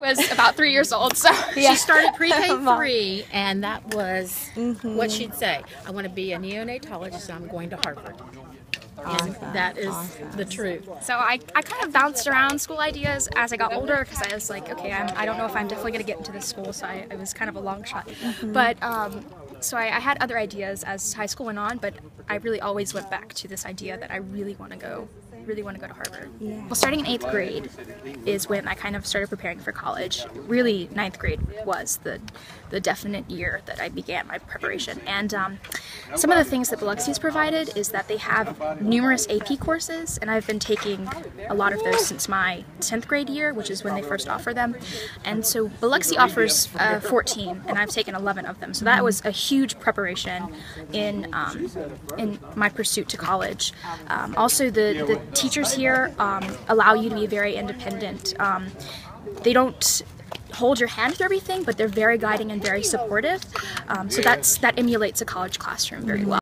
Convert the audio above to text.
Was about 3 years old, so She started pre-K3, and that was what she'd say. I want to be a neonatologist, and I'm going to Harvard. And that is the truth. So I kind of bounced around school ideas as I got older because I was like, okay, I don't know if I'm definitely going to get into this school, so it was kind of a long shot. But so I had other ideas as high school went on, but I really always went back to this idea that I really want to go to Harvard. Yeah. Well, starting in 8th grade is when I kind of started preparing for college. Really, 9th grade was the definite year that I began my preparation. And some of the things that Biloxi's provided is that they have numerous AP courses, and I've been taking a lot of those since my 10th grade year, which is when they first offer them. And so Biloxi offers 14, and I've taken 11 of them. So that was a huge preparation in my pursuit to college. Also, the teachers here allow you to be very independent. They don't hold your hand through everything, but they're very guiding and very supportive. So that emulates a college classroom very well.